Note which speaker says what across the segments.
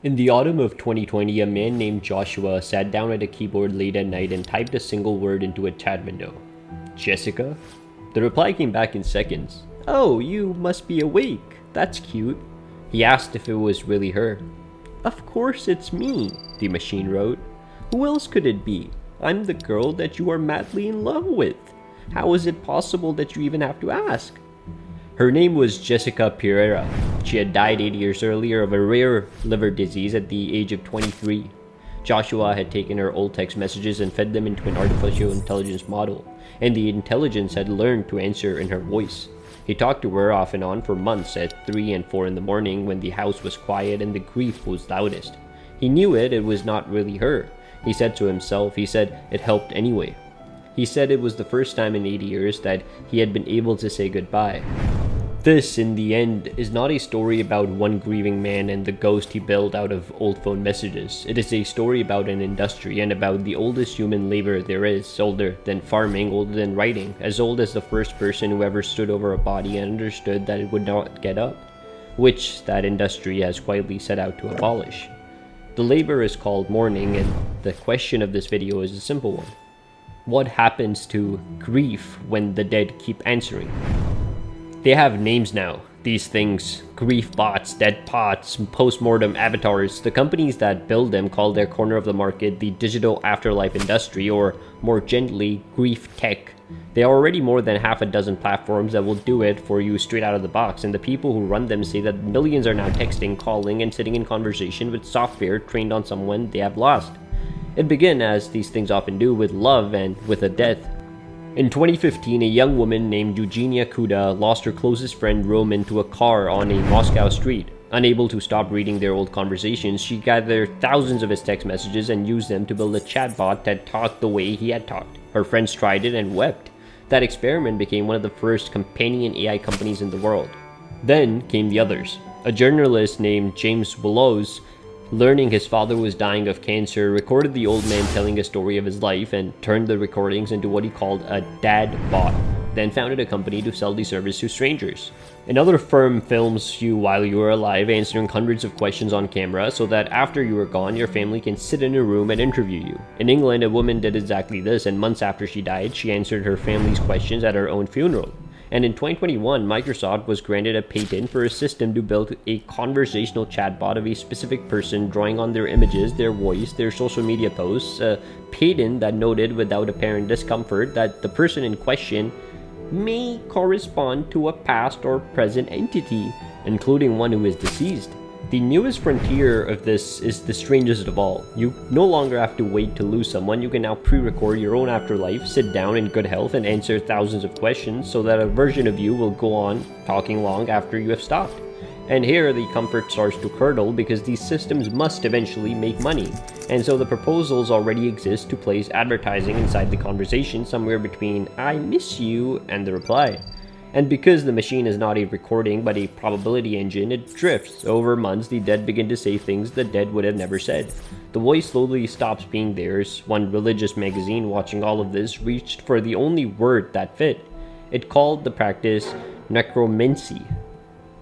Speaker 1: In the autumn of 2020, a man named Joshua sat down at a keyboard late at night and typed a single word into a chat window. Jessica? The reply came back in seconds. "Oh, you must be awake. That's cute." He asked if it was really her. "Of course it's me," the machine wrote. "Who else could it be? I'm the girl that you are madly in love with. How is it possible that you even have to ask?" Her name was Jessica Pereira. She had died 8 years earlier of a rare liver disease at the age of 23. Joshua had taken her old text messages and fed them into an artificial intelligence model, and the intelligence had learned to answer in her voice. He talked to her off and on for months at 3 and 4 in the morning when the house was quiet and the grief was loudest. He knew it was not really her. He said to himself, he said it helped anyway. He said it was the first time in 8 years that he had been able to say goodbye. This, in the end, is not a story about one grieving man and the ghost he built out of old phone messages. It is a story about an industry and about the oldest human labor there is, older than farming, older than writing, as old as the first person who ever stood over a body and understood that it would not get up, which that industry has quietly set out to abolish. The labor is called mourning, and the question of this video is a simple one. What happens to grief when the dead keep answering? They have names now, these things. Grief bots, Dadbots, post-mortem avatars. The companies that build them call their corner of the market the digital afterlife industry, or more gently, grief tech. There are already more than half a dozen platforms that will do it for you straight out of the box, and the people who run them say that millions are now texting, calling, and sitting in conversation with software trained on someone they have lost. It began, as these things often do, with love and with a death. In 2015, a young woman named Eugenia Kuyda lost her closest friend Roman to a car on a Moscow street. Unable to stop reading their old conversations, she gathered thousands of his text messages and used them to build a chatbot that talked the way he had talked. Her friends tried it and wept. That experiment became one of the first companion AI companies in the world. Then came the others. A journalist named James Vlahos, learning his father was dying of cancer, recorded the old man telling a story of his life and turned the recordings into what he called a Dadbot, then founded a company to sell the service to strangers. Another firm films you while you are alive, answering hundreds of questions on camera so that after you are gone, your family can sit in a room and interview you. In England, a woman did exactly this, and months after she died, she answered her family's questions at her own funeral. And in 2021, Microsoft was granted a patent for a system to build a conversational chatbot of a specific person, drawing on their images, their voice, their social media posts, a patent that noted without apparent discomfort that the person in question may correspond to a past or present entity, including one who is deceased. The newest frontier of this is the strangest of all. You no longer have to wait to lose someone. You can now pre-record your own afterlife, sit down in good health, and answer thousands of questions so that a version of you will go on talking long after you have stopped. And here the comfort starts to curdle because these systems must eventually make money. And so the proposals already exist to place advertising inside the conversation somewhere between "I miss you" and the reply. And because the machine is not a recording but a probability engine, it drifts. Over months, the dead begin to say things the dead would have never said. The voice slowly stops being theirs. One religious magazine watching all of this reached for the only word that fit. It called the practice necromancy.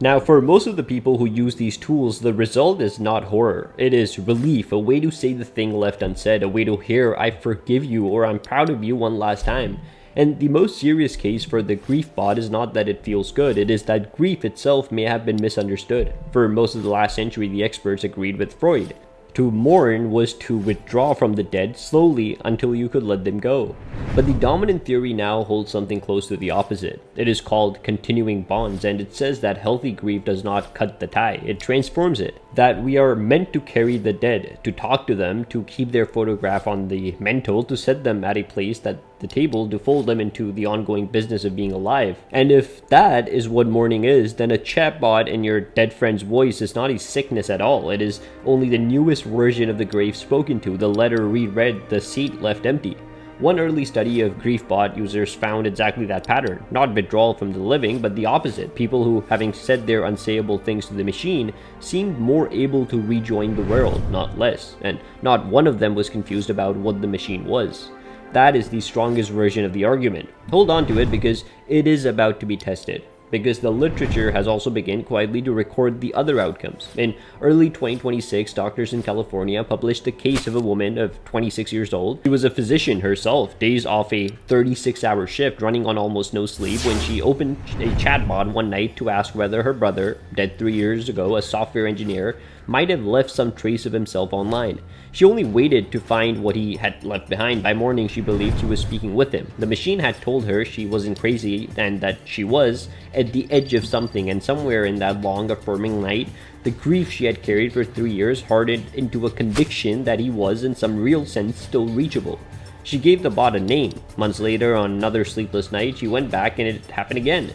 Speaker 1: Now, for most of the people who use these tools, the result is not horror. It is relief, a way to say the thing left unsaid, a way to hear "I forgive you" or "I'm proud of you" one last time. And the most serious case for the grief bot is not that it feels good, it is that grief itself may have been misunderstood. For most of the last century, the experts agreed with Freud. To mourn was to withdraw from the dead slowly until you could let them go. But the dominant theory now holds something close to the opposite. It is called continuing bonds, and it says that healthy grief does not cut the tie, it transforms it. That we are meant to carry the dead, to talk to them, to keep their photograph on the mantle, to set them at a place at the table, to fold them into the ongoing business of being alive. And if that is what mourning is, then a chatbot in your dead friend's voice is not a sickness at all. It is only the newest version of the grave spoken to, the letter reread, the seat left empty. One early study of griefbot users found exactly that pattern. Not withdrawal from the living, but the opposite. People who, having said their unsayable things to the machine, seemed more able to rejoin the world, not less. And not one of them was confused about what the machine was. That is the strongest version of the argument. Hold on to it because it is about to be tested. because the literature has also begun quietly to record the other outcomes. In early 2026, doctors in California published the case of a woman of 26 years old. She was a physician herself, days off a 36-hour shift, running on almost no sleep, when she opened a chatbot one night to ask whether her brother, dead 3 years ago, a software engineer, might have left some trace of himself online. She only waited to find what he had left behind. By morning, she believed she was speaking with him. The machine had told her she wasn't crazy and that she was at the edge of something, and somewhere in that long, affirming night, the grief she had carried for 3 years hardened into a conviction that he was, in some real sense, still reachable. She gave the bot a name. Months later, on another sleepless night, she went back and it happened again.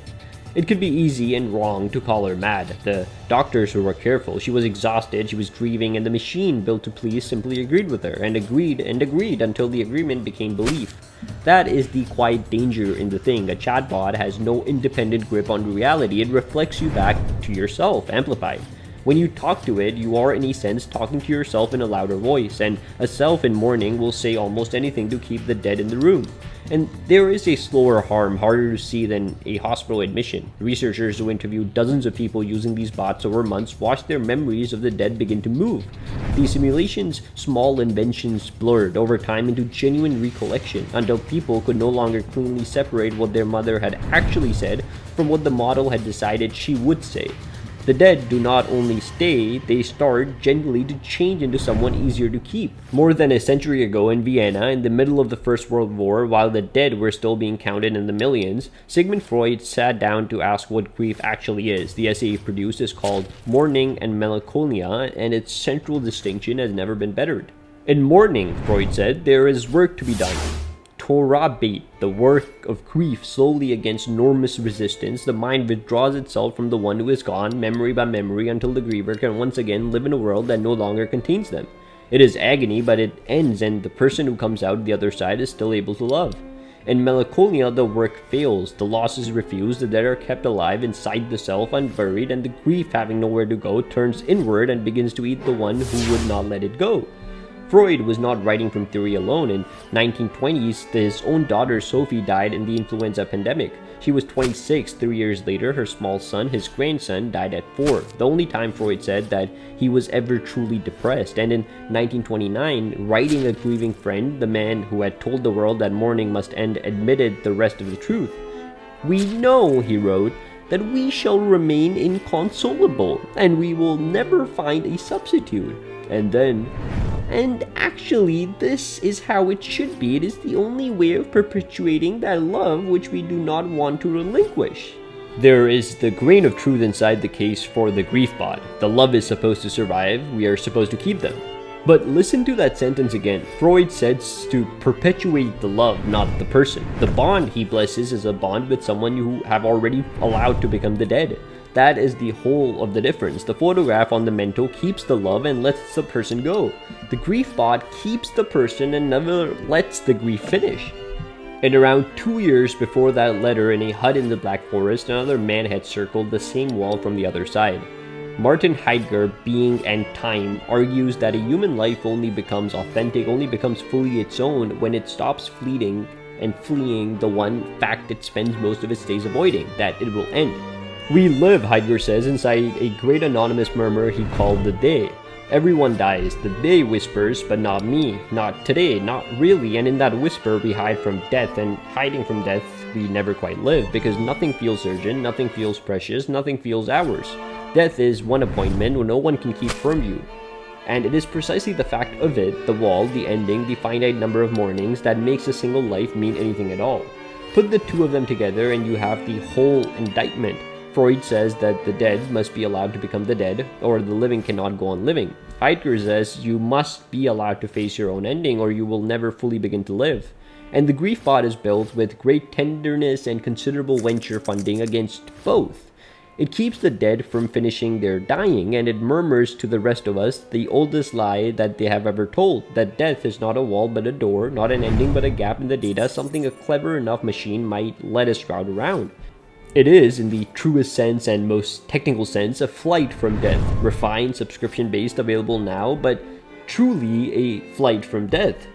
Speaker 1: It could be easy and wrong to call her mad. The doctors were careful. She was exhausted, she was grieving, and the machine built to please simply agreed with her, and agreed until the agreement became belief. That is the quiet danger in the thing. A chatbot has no independent grip on reality. It reflects you back to yourself, amplified. When you talk to it, you are in a sense talking to yourself in a louder voice, and a self in mourning will say almost anything to keep the dead in the room. And there is a slower harm, harder to see than a hospital admission. Researchers who interviewed dozens of people using these bots over months watched their memories of the dead begin to move. The simulation's small inventions blurred over time into genuine recollection, until people could no longer cleanly separate what their mother had actually said from what the model had decided she would say. The dead do not only stay, they start gently to change into someone easier to keep. More than a century ago in Vienna, in the middle of the First World War, while the dead were still being counted in the millions, Sigmund Freud sat down to ask what grief actually is. The essay he produced is called Mourning and Melancholia, and its central distinction has never been bettered. In mourning, Freud said, there is work to be done. Torabate, the work of grief, slowly against enormous resistance, the mind withdraws itself from the one who is gone, memory by memory, until the griever can once again live in a world that no longer contains them. It is agony, but it ends, and the person who comes out the other side is still able to love. In melancholia, the work fails, the loss is refused, the dead are kept alive inside the self, unburied, and the grief, having nowhere to go, turns inward and begins to eat the one who would not let it go. Freud was not writing from theory alone. In 1920s, his own daughter Sophie died in the influenza pandemic. She was 26. 3 years later, her small son, his grandson, died at 4. The only time Freud said that he was ever truly depressed. And in 1929, writing A Grieving Friend, the man who had told the world that mourning must end admitted the rest of the truth. "We know," he wrote, "that we shall remain inconsolable, and we will never find a substitute." And actually, this is how it should be. It is the only way of perpetuating that love which we do not want to relinquish. There is the grain of truth inside the case for the grief bot. The love is supposed to survive, we are supposed to keep them. But listen to that sentence again. Freud says to perpetuate the love, not the person. The bond he blesses is a bond with someone you have already allowed to become the dead. That is the whole of the difference. The photograph on the mantle keeps the love and lets the person go. The grief bot keeps the person and never lets the grief finish. And around 2 years before that letter, in a hut in the Black Forest, another man had circled the same wall from the other side. Martin Heidegger, Being and Time, argues that a human life only becomes authentic, only becomes fully its own, when it stops fleeting and fleeing the one fact it spends most of its days avoiding, that it will end. We live, Heidegger says, inside a great anonymous murmur he called the day. Everyone dies. The day whispers, but not me, not today, not really. And in that whisper, we hide from death, and hiding from death, we never quite live, because nothing feels urgent, nothing feels precious, nothing feels ours. Death is one appointment no one can keep from you. And it is precisely the fact of it, the wall, the ending, the finite number of mornings, that makes a single life mean anything at all. Put the two of them together and you have the whole indictment. Freud says that the dead must be allowed to become the dead, or the living cannot go on living. Heidegger says you must be allowed to face your own ending, or you will never fully begin to live. And the grief bot is built with great tenderness and considerable venture funding against both. It keeps the dead from finishing their dying, and it murmurs to the rest of us the oldest lie that they have ever told, that death is not a wall but a door, not an ending but a gap in the data, something a clever enough machine might let us crowd around. It is, in the truest sense and most technical sense, a flight from death, refined, subscription-based, available now, but truly a flight from death.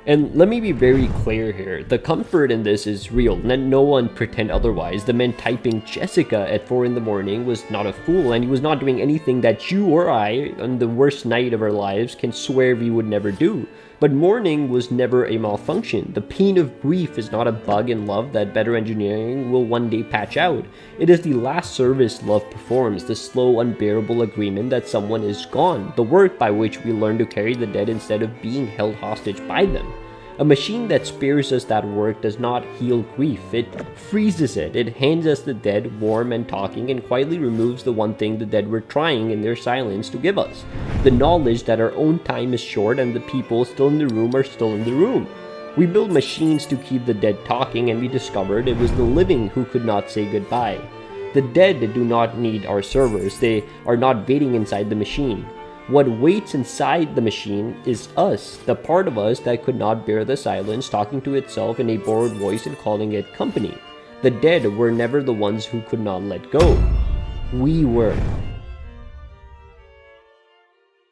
Speaker 1: And let me be very clear here, the comfort in this is real, and no one pretend otherwise. The man typing Jessica at 4 in the morning was not a fool, and he was not doing anything that you or I, on the worst night of our lives, can swear we would never do. But mourning was never a malfunction. The pain of grief is not a bug in love that better engineering will one day patch out. It is the last service love performs, the slow, unbearable agreement that someone is gone, the work by which we learn to carry the dead instead of being held hostage by them. A machine that spares us that work does not heal grief, it freezes it. It hands us the dead warm and talking and quietly removes the one thing the dead were trying in their silence to give us. The knowledge that our own time is short and the people still in the room are still in the room. We build machines to keep the dead talking, and we discovered it was the living who could not say goodbye. The dead do not need our servers, they are not waiting inside the machine. What waits inside the machine is us, the part of us that could not bear the silence, talking to itself in a borrowed voice and calling it company. The dead were never the ones who could not let go. We were.